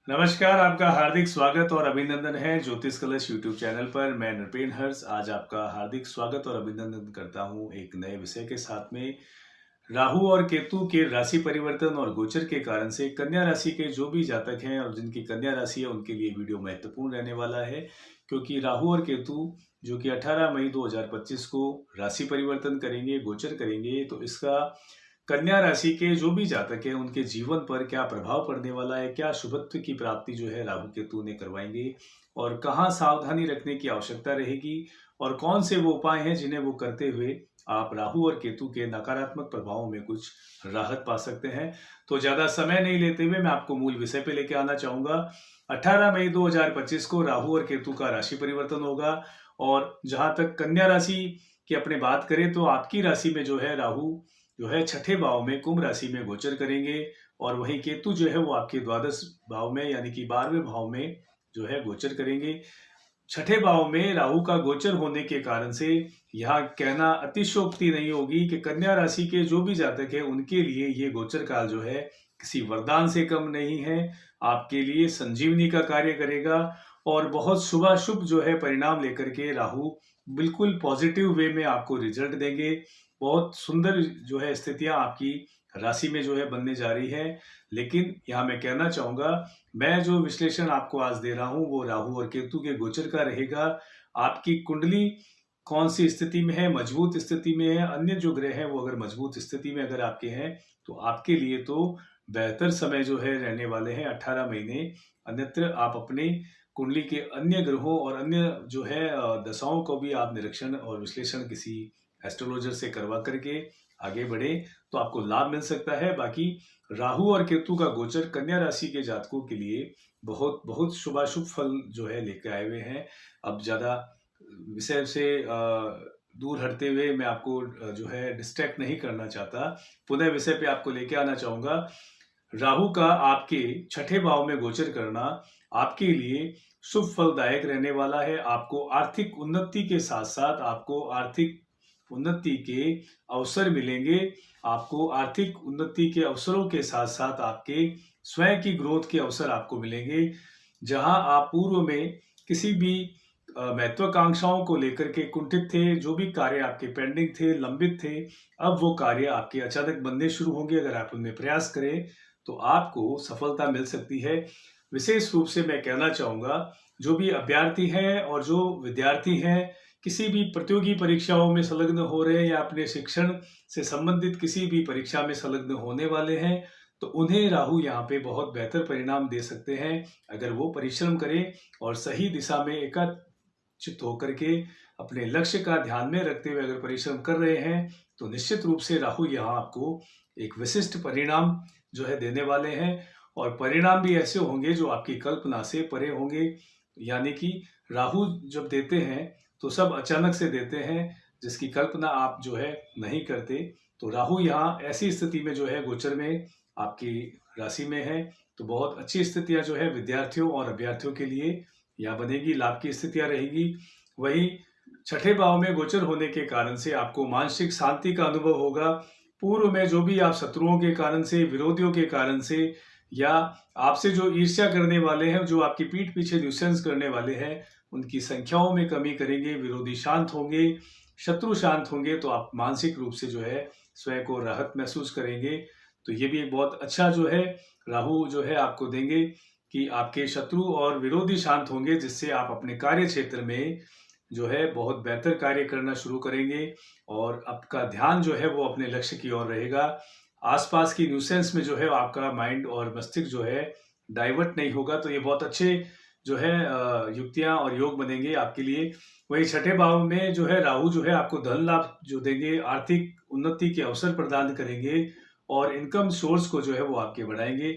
नमस्कार, आपका हार्दिक स्वागत और अभिनंदन है ज्योतिष कलश यूट्यूब चैनल पर। मैं नृपेन हर्ष आज आपका हार्दिक स्वागत और अभिनंदन करता हूं एक नए विषय के साथ में। राहु और केतु के राशि परिवर्तन और गोचर के कारण से कन्या राशि के जो भी जातक हैं और जिनकी कन्या राशि है उनके लिए वीडियो महत्वपूर्ण रहने वाला है, क्योंकि राहु और केतु जो कि 18 मई 2025 को राशि परिवर्तन करेंगे, गोचर करेंगे, तो इसका कन्या राशि के जो भी जातक हैं उनके जीवन पर क्या प्रभाव पड़ने वाला है, क्या शुभत्व की प्राप्ति जो है राहु केतु ने करवाएंगे और कहाँ सावधानी रखने की आवश्यकता रहेगी और कौन से वो उपाय हैं जिन्हें वो करते हुए आप राहु और केतु के नकारात्मक प्रभावों में कुछ राहत पा सकते हैं। तो ज्यादा समय नहीं लेते हुए मैं आपको मूल विषय पे लेके आना चाहूंगा। 18 मई 2025 को राहु और केतु का राशि परिवर्तन होगा और जहां तक कन्या राशि की अपने बात करें तो आपकी राशि में जो है राहु जो है छठे भाव में कुंभ राशि में गोचर करेंगे और वहीं केतु जो है वो आपके द्वादश भाव में यानी कि 12वें भाव में जो है गोचर करेंगे। छठे भाव में राहु का गोचर होने के कारण से यहाँ कहना अतिशयोक्ति नहीं होगी कि कन्या राशि के जो भी जातक है उनके लिए ये गोचर काल जो है किसी वरदान से कम नहीं है, आपके लिए संजीवनी का कार्य करेगा और बहुत शुभाशुभ जो है परिणाम लेकर के राहु बिल्कुल पॉजिटिव वे में आपको रिजल्ट देंगे। बहुत सुंदर जो है स्थितियां आपकी राशि में जो है बनने जा रही है। लेकिन यहाँ मैं कहना चाहूंगा, मैं जो विश्लेषण आपको आज दे रहा हूं वो राहु और केतु के गोचर का रहेगा। आपकी कुंडली कौन सी स्थिति में है, मजबूत स्थिति में है, अन्य जो ग्रह हैं वो अगर मजबूत स्थिति में अगर आपके हैं तो आपके लिए तो बेहतर समय जो है रहने वाले हैं 18 महीने। अन्यत्र आप अपने कुंडली के अन्य ग्रहों और अन्य जो है दशाओं को भी आप निरीक्षण और विश्लेषण किसी एस्ट्रोलॉजर से करवा करके आगे बढ़े तो आपको लाभ मिल सकता है। बाकी राहु और केतु का गोचर कन्या राशि के जातकों के लिए बहुत बहुत शुभाशुभ फल जो है लेकर आए हुए हैं। अब ज्यादा विषय से दूर हटते हुए मैं आपको जो है डिस्ट्रैक्ट नहीं करना चाहता, पुनः विषय पे आपको लेके आना चाहूंगा। राहु का आपके छठे भाव में गोचर करना आपके लिए शुभ फलदायक रहने वाला है। आपको आर्थिक उन्नति के साथ साथ आपको आर्थिक उन्नति के अवसर मिलेंगे। आपको आर्थिक उन्नति के अवसरों के साथ साथ आपके स्वयं की ग्रोथ के अवसर आपको मिलेंगे। जहां आप पूर्व में किसी भी महत्वाकांक्षाओं को लेकर के कुंठित थे, जो भी कार्य आपके पेंडिंग थे, लंबित थे, अब वो कार्य आपके अचानक बनने शुरू होंगे। अगर आप उनमें प्रयास करें तो आपको सफलता मिल सकती है। विशेष रूप से मैं कहना चाहूंगा, जो भी अभ्यर्थी हैं और जो विद्यार्थी हैं, किसी भी प्रतियोगी परीक्षाओं में संलग्न हो रहे हैं या अपने शिक्षण से संबंधित किसी भी परीक्षा में संलग्न होने वाले हैं, तो उन्हें राहु यहाँ पे बहुत बेहतर परिणाम दे सकते हैं अगर वो परिश्रम करें और सही दिशा में एकाचित होकर के अपने लक्ष्य का ध्यान में रखते हुए अगर परिश्रम कर रहे हैं तो निश्चित रूप से राहु यहाँ आपको एक विशिष्ट परिणाम जो है देने वाले हैं और परिणाम भी ऐसे होंगे जो आपकी कल्पना से परे होंगे। यानी कि राहु जब देते हैं तो सब अचानक से देते हैं, जिसकी कल्पना आप जो है नहीं करते। तो राहु यहाँ ऐसी स्थिति में जो है गोचर में आपकी राशि में है, तो बहुत अच्छी स्थितियां जो है विद्यार्थियों और अभ्यर्थियों के लिए यहाँ बनेगी, लाभ की स्थितियां रहेगी। वही छठे भाव में गोचर होने के कारण से आपको मानसिक शांति का अनुभव होगा। पूर्व में जो भी आप शत्रुओं के कारण से, विरोधियों के कारण से या आपसे जो ईर्ष्या करने वाले हैं, जो आपकी पीठ पीछे न्यूसेंस करने वाले हैं, उनकी संख्याओं में कमी करेंगे। विरोधी शांत होंगे, शत्रु शांत होंगे, तो आप मानसिक रूप से जो है स्वयं को राहत महसूस करेंगे। तो ये भी एक बहुत अच्छा जो है राहु जो है आपको देंगे कि आपके शत्रु और विरोधी शांत होंगे, जिससे आप अपने कार्य क्षेत्र में जो है बहुत बेहतर कार्य करना शुरू करेंगे और आपका ध्यान जो है वो अपने लक्ष्य की ओर रहेगा। आसपास की न्यूसेंस में जो है आपका माइंड और मस्तिष्क जो है डाइवर्ट नहीं होगा। तो ये बहुत अच्छे जो है युक्तियां और योग बनेंगे आपके लिए। वही छठे भाव में जो है राहु जो है आपको धन लाभ जो देंगे, आर्थिक उन्नति के अवसर प्रदान करेंगे और इनकम सोर्स को जो है वो आपके बढ़ाएंगे।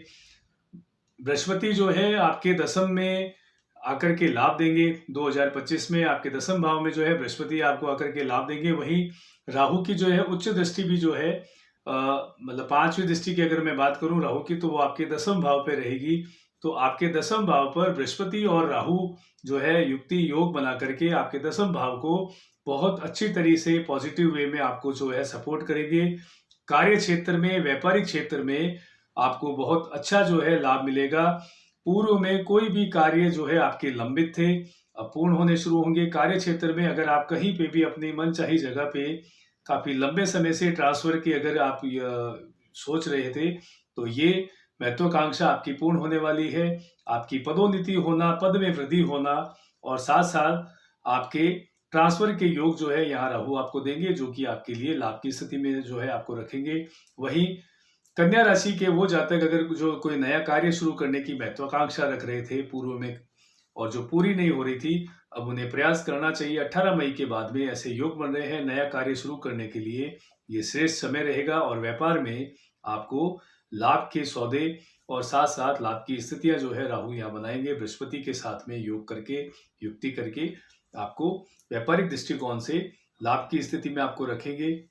बृहस्पति जो है आपके दसम में आकर के लाभ देंगे। 2025 में आपके दसम भाव में जो है बृहस्पति आपको आकर के लाभ देंगे। वहीं राहु की जो है उच्च दृष्टि भी जो है मतलब पांचवी दृष्टि की अगर मैं बात करूं राहु की, तो वो आपके दसम भाव पे रहेगी। तो आपके दसम भाव पर बृहस्पति और राहु जो है युक्ति योग बना करके आपके दसम भाव को बहुत अच्छी तरीके से पॉजिटिव वे में आपको जो है सपोर्ट करेंगे। कार्य क्षेत्र में, व्यापारिक क्षेत्र में आपको बहुत अच्छा जो है लाभ मिलेगा। पूर्व में कोई भी कार्य जो है आपके लंबित थे, अब पूर्ण होने शुरू होंगे। कार्य क्षेत्र में अगर आप कहीं पे भी अपनी मनचाही जगह पे काफ़ी लंबे समय से ट्रांसफ़र की अगर आप सोच रहे थे, तो ये महत्वाकांक्षा आपकी पूर्ण होने वाली है। आपकी पदोन्नति होना, पद में वृद्धि होना और साथ-साथ आपके ट्रांसफ़र के योग जो है यहाँ राहु आपको देंगे, जो कि आपके लिए लाभ की स्थिति में जो है आपको रखेंगे। वहीं कन्या राशि के वो जातक अगर जो कोई नया कार्य शुरू करने की महत्वाकांक्षा रख रहे थे पूर्व में और जो पूरी नहीं हो रही थी, अब उन्हें प्रयास करना चाहिए। 18 मई के बाद में ऐसे योग बन रहे हैं नया कार्य शुरू करने के लिए, ये श्रेष्ठ समय रहेगा और व्यापार में आपको लाभ के सौदे और साथ-साथ लाभ की स्थितियाँ जो है राहु यहाँ बनाएँगे। बृहस्पति के साथ में योग करके, युक्ति करके आपको व्यापारिक दृष्टिकोण से लाभ की स्थिति में आपको रखेंगे।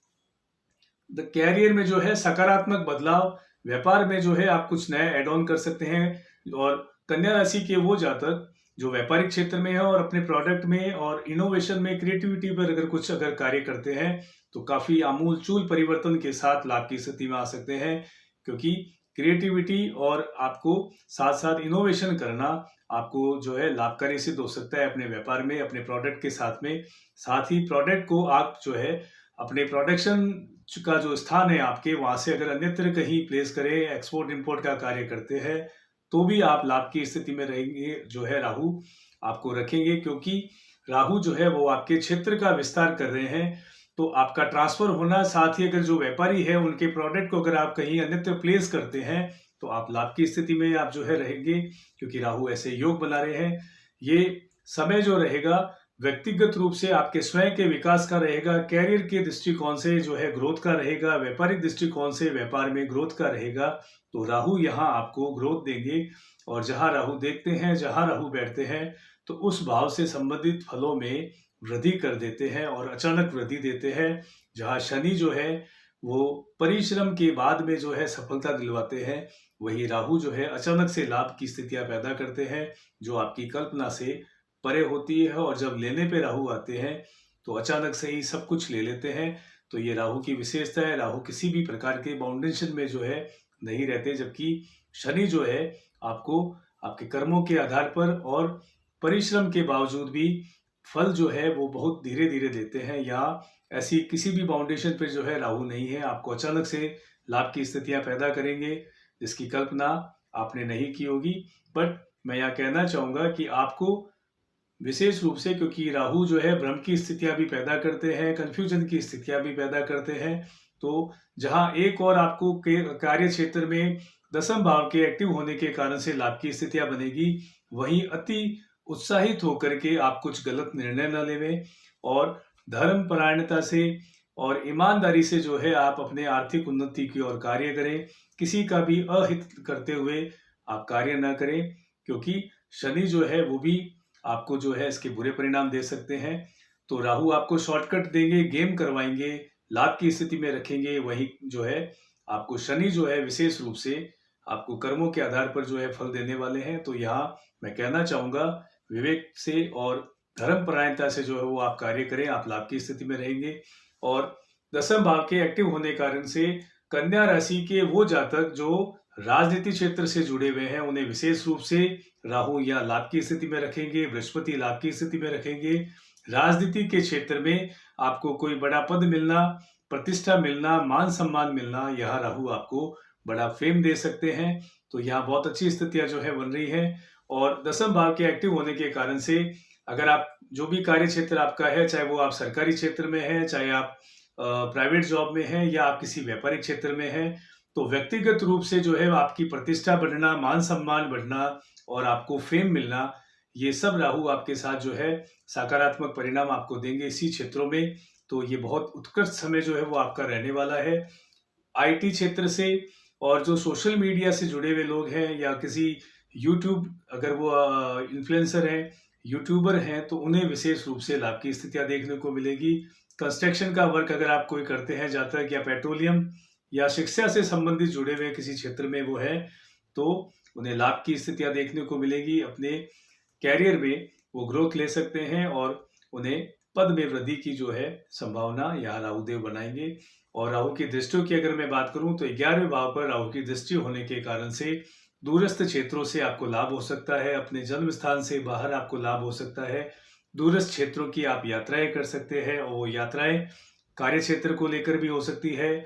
कैरियर में जो है सकारात्मक बदलाव, व्यापार में जो है आप कुछ नया ऐड ऑन कर सकते हैं और कन्या राशि के वो जातक जो व्यापारिक क्षेत्र में है और अपने प्रोडक्ट में और इनोवेशन में, क्रिएटिविटी पर अगर कार्य करते हैं, तो काफ़ी आमूल-चूल परिवर्तन के साथ लाभ की स्थिति में आ सकते हैं। क्योंकि क्रिएटिविटी और आपको साथ-साथ इनोवेशन करना आपको जो है लाभकारी सिद्ध हो सकता है अपने व्यापार में, अपने प्रोडक्ट के साथ में। साथ ही प्रोडक्ट को आप जो है अपने प्रोडक्शन का जो स्थान है आपके, वहाँ से अगर अन्यत्र कहीं प्लेस करें, एक्सपोर्ट इम्पोर्ट का कार्य करते हैं, तो भी आप लाभ की स्थिति में रहेंगे। जो है राहु आपको रखेंगे, क्योंकि राहु जो है वो आपके क्षेत्र का विस्तार कर रहे हैं। तो आपका ट्रांसफर होना, साथ ही अगर जो व्यापारी है उनके प्रोडक्ट को अगर आप कहीं अन्यत्र प्लेस करते हैं, तो आप लाभ की स्थिति में आप जो है रहेंगे, क्योंकि राहु ऐसे योग बना रहे हैं। ये समय जो रहेगा व्यक्तिगत रूप से आपके स्वयं के विकास का रहेगा, कैरियर के दृष्टिकोण से जो है ग्रोथ का रहेगा, व्यापारिक दृष्टिकोण से व्यापार में ग्रोथ का रहेगा। तो राहु यहाँ आपको ग्रोथ देंगे और जहाँ राहु देखते हैं, जहाँ राहु बैठते हैं, तो उस भाव से संबंधित फलों में वृद्धि कर देते हैं और अचानक वृद्धि देते हैं। जहाँ शनि जो है वो परिश्रम के बाद में जो है सफलता दिलवाते हैं, वही राहु जो है अचानक से लाभ की स्थितियां पैदा करते हैं, जो आपकी कल्पना से परे होती है। और जब लेने पे राहु आते हैं, तो अचानक से ही सब कुछ ले लेते हैं। तो ये राहु की विशेषता है। राहु किसी भी प्रकार के बाउंडेशन में जो है नहीं रहते, जबकि शनि जो है आपको आपके कर्मों के आधार पर और परिश्रम के बावजूद भी फल जो है वो बहुत धीरे-धीरे देते हैं। यहाँ ऐसी किसी भी बाउंडेशन पे जो है राहु नहीं है, आपको अचानक से लाभ की स्थितियाँ पैदा करेंगे, जिसकी कल्पना आपने नहीं की होगी। बट मैं यहाँ कहना चाहूँगा कि आपको विशेष रूप से, क्योंकि राहु जो है भ्रम की स्थितियाँ भी पैदा करते हैं, कन्फ्यूजन की स्थितियाँ भी पैदा करते हैं। तो जहाँ एक और आपको कार्य क्षेत्र में दसम भाव के एक्टिव होने के कारण से लाभ की स्थितियाँ बनेगी, वहीं अति उत्साहित होकर के आप कुछ गलत निर्णय न लेवें और धर्म परायणता से और ईमानदारी से जो है आप अपने आर्थिक उन्नति की ओर कार्य करें। किसी का भी अहित करते हुए आप कार्य न करें, क्योंकि शनि जो है वो भी आपको जो है इसके बुरे परिणाम दे सकते हैं। तो राहु आपको शॉर्टकट देंगे, गेम करवाएंगे, लाभ की स्थिति में रखेंगे। वही जो है आपको शनि जो है विशेष रूप से आपको कर्मों के आधार पर जो है फल देने वाले हैं। तो यहाँ मैं कहना चाहूँगा विवेक से और धर्म परायणता से जो है वो आप कार्य करें, आप लाभ की स्थिति में रहेंगे। और दसम भाव के एक्टिव होने के कारण से कन्या राशि के वो जातक जो राजनीति क्षेत्र से जुड़े हुए हैं, उन्हें विशेष रूप से राहु या लाभ की स्थिति में रखेंगे, बृहस्पति लाभ की स्थिति में रखेंगे। राजनीति के क्षेत्र में आपको कोई बड़ा पद मिलना, प्रतिष्ठा मिलना, मान सम्मान मिलना, यह राहु आपको बड़ा फेम दे सकते हैं। तो यहाँ बहुत अच्छी स्थितियां जो है बन रही है। और दसम भाव के एक्टिव होने के कारण से अगर आप जो भी कार्य क्षेत्र आपका है, चाहे वो आप सरकारी क्षेत्र में है, चाहे आप प्राइवेट जॉब में है या आप किसी व्यापारिक क्षेत्र में है, तो व्यक्तिगत रूप से जो है आपकी प्रतिष्ठा बढ़ना, मान सम्मान बढ़ना और आपको फेम मिलना, ये सब राहु आपके साथ जो है सकारात्मक परिणाम आपको देंगे इसी क्षेत्रों में। तो ये बहुत उत्कृष्ट समय जो है वो आपका रहने वाला है। आईटी क्षेत्र से और जो सोशल मीडिया से जुड़े हुए लोग हैं या किसी यूट्यूब, अगर वो इन्फ्लुएंसर हैं, यूट्यूबर हैं, तो उन्हें विशेष रूप से लाभ की स्थितियां देखने को मिलेगी। कंस्ट्रक्शन का वर्क अगर आप कोई करते हैं जहाँ तक, या पेट्रोलियम या शिक्षा से संबंधित जुड़े हुए किसी क्षेत्र में वो है, तो उन्हें लाभ की स्थितियां देखने को मिलेगी। अपने कैरियर में वो ग्रोथ ले सकते हैं और उन्हें पद में वृद्धि की जो है संभावना यहाँ राहुदेव बनाएंगे। और राहु की दृष्टियों की अगर मैं बात करूं तो 11वें भाव पर राहु की दृष्टि होने के कारण से दूरस्थ क्षेत्रों से आपको लाभ हो सकता है, अपने जन्म स्थान से बाहर आपको लाभ हो सकता है। दूरस्थ क्षेत्रों की आप यात्राएँ कर सकते हैं और वो यात्राएँ कार्य क्षेत्र को लेकर भी हो सकती है,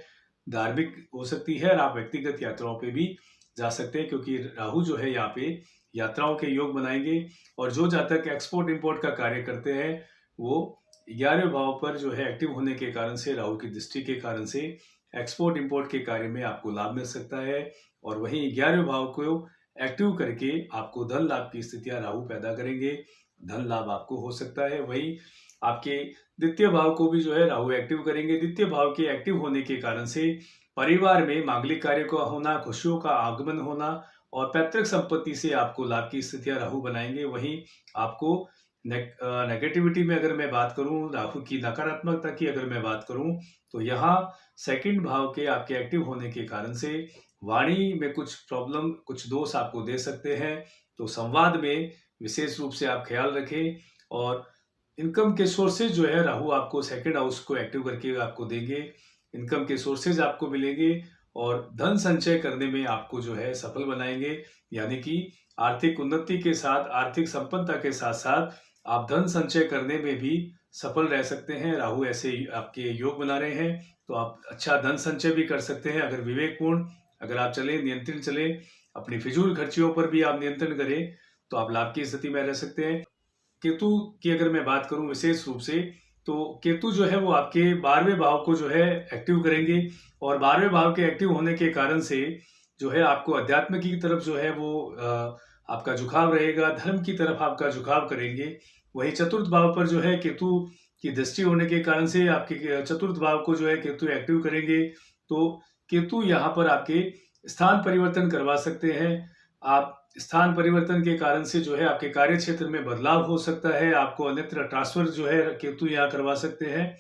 धार्मिक हो सकती है और आप व्यक्तिगत यात्राओं पे भी जा सकते हैं क्योंकि राहु जो है यहाँ पे यात्राओं के योग बनाएँगे और जो जातक एक्सपोर्ट-इम्पोर्ट का कार्य करते हैं, वो 11वें भाव पर जो है एक्टिव होने के कारण से, राहु की दृष्टि के कारण से एक्सपोर्ट-इम्पोर्ट के कार्य में आपको लाभ मिल सकता है और वहीं 11वें भाव को एक्टिव करके आपको धन लाभ की स्थितियाँ राहु पैदा करेंगे। धन लाभ आपको हो सकता है। वहीं आपके द्वितीय भाव को भी जो है राहु एक्टिव करेंगे। द्वितीय भाव के एक्टिव होने के कारण से परिवार में मांगलिक कार्य का होना, खुशियों का आगमन होना और पैतृक संपत्ति से आपको लाभ की स्थितियाँ राहु बनाएँगे। वहीं आपको नेगेटिविटी में अगर मैं बात करूँ, राहु की नकारात्मकता की अगर मैं बात करूँ, तो यहाँ सेकंड भाव के आपके एक्टिव होने के कारण से वाणी में कुछ प्रॉब्लम, कुछ दोष आपको दे सकते हैं। तो संवाद में विशेष रूप से आप ख्याल रखें और इनकम के सोर्सेज जो है राहु आपको सेकंड हाउस को एक्टिव करके आपको देंगे। इनकम के सोर्सेज आपको मिलेंगे और धन संचय करने में आपको जो है सफल बनाएंगे। यानी कि आर्थिक उन्नति के साथ, आर्थिक संपन्नता के साथ-साथ आप धन संचय करने में भी सफल रह सकते हैं। राहु ऐसे आपके योग बना रहे हैं, तो आप अच्छा धन संचय भी कर सकते हैं अगर विवेकपूर्ण अगर आप चलें, नियंत्रण चलें, अपनी फिजूल खर्चियों पर भी आप नियंत्रण करें, तो आप लाभ की स्थिति में रह सकते हैं। केतु की अगर मैं बात करूं विशेष रूप से, तो केतु जो है वो आपके 12वें भाव को जो है एक्टिव करेंगे और 12वें भाव के एक्टिव होने के कारण से जो है आपको अध्यात्म की तरफ जो है वो आपका झुकाव रहेगा, धर्म की तरफ आपका झुकाव करेंगे। वहीं चतुर्थ भाव पर जो है केतु की दृष्टि होने के कारण से आपके चतुर्थ भाव को जो है केतु एक्टिव करेंगे। तो केतु यहाँ पर आपके स्थान परिवर्तन करवा सकते हैं। आप स्थान परिवर्तन के कारण से जो है आपके कार्य क्षेत्र में बदलाव हो सकता है। आपको अन्यत्र ट्रांसफर जो है केतु यहाँ करवा सकते हैं।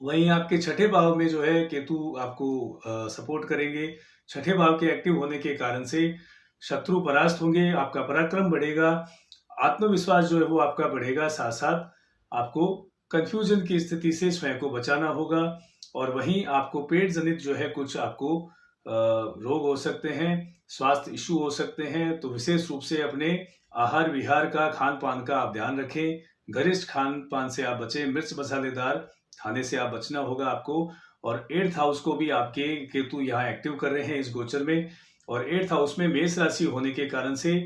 वहीं आपके छठे भाव में जो है केतु आपको सपोर्ट करेंगे। छठे भाव के एक्टिव होने के कारण से शत्रु परास्त होंगे, आपका पराक्रम बढ़ेगा, आत्मविश्वास जो है वो आपका बढ़ेगा। साथ-साथ आपको कन्फ्यूजन की स्थिति से स्वयं को बचाना होगा और वहीं आपको पेट जनित जो है कुछ आपको रोग हो सकते हैं, स्वास्थ्य इश्यू हो सकते हैं। तो विशेष रूप से अपने आहार विहार का, खान-पान का आप ध्यान रखें। गरिष्ठ खान-पान से आप बचें, मिर्च मसालेदार खाने से आप बचना होगा आपको। और 8th हाउस को भी आपके केतु यहाँ एक्टिव कर रहे हैं इस गोचर में और 8th हाउस में मेष राशि होने के कारण से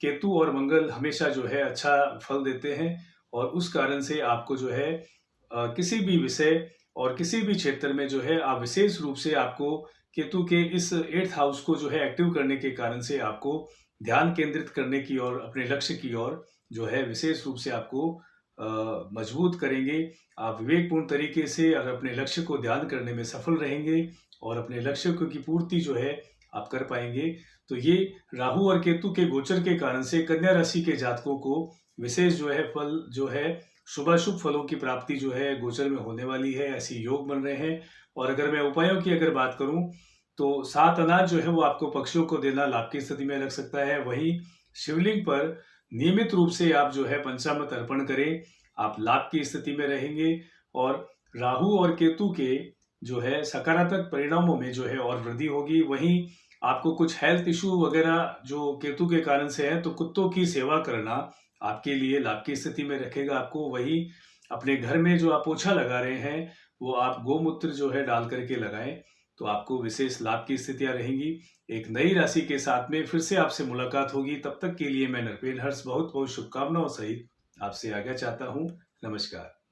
केतु और मंगल हमेशा जो है अच्छा फल देते हैं और उस कारण से आपको जो है किसी भी विषय और किसी भी क्षेत्र में जो है आप विशेष रूप से आपको केतु के इस 8th हाउस को जो है एक्टिव करने के कारण से आपको ध्यान केंद्रित करने की और अपने लक्ष्य की ओर जो है विशेष रूप से आपको मजबूत करेंगे। आप विवेकपूर्ण तरीके से अगर अपने लक्ष्य को ध्यान करने में सफल रहेंगे और अपने लक्ष्यों की पूर्ति जो है आप कर पाएंगे। तो ये राहु और केतु के गोचर के कारण से कन्या राशि के जातकों को विशेष जो है फल जो है शुभाशुभ फलों की प्राप्ति जो है गोचर में होने वाली है, ऐसी योग बन रहे हैं। और अगर मैं उपायों की अगर बात करूं तो 7 अनाज जो है वो आपको पक्षियों को देना लाभ की स्थिति में रख सकता है। वहीं शिवलिंग पर नियमित रूप से आप जो है पंचामृत अर्पण करें, आप लाभ की स्थिति में रहेंगे और राहु और केतु के जो है सकारात्मक परिणामों में जो है और वृद्धि होगी। वहीं आपको कुछ हेल्थ इश्यू वगैरह जो केतु के कारण से है, तो कुत्तों की सेवा करना आपके लिए लाभ की स्थिति में रखेगा आपको। वही अपने घर में जो आप पोछा लगा रहे हैं, वो आप गोमूत्र जो है डाल करके लगाएं, तो आपको विशेष लाभ की स्थितियां रहेंगी। एक नई राशि के साथ में फिर से आपसे मुलाकात होगी। तब तक के लिए मैं नरपेन हर्ष बहुत बहुत शुभकामनाओं सहित आपसे आज्ञा चाहता हूँ। नमस्कार।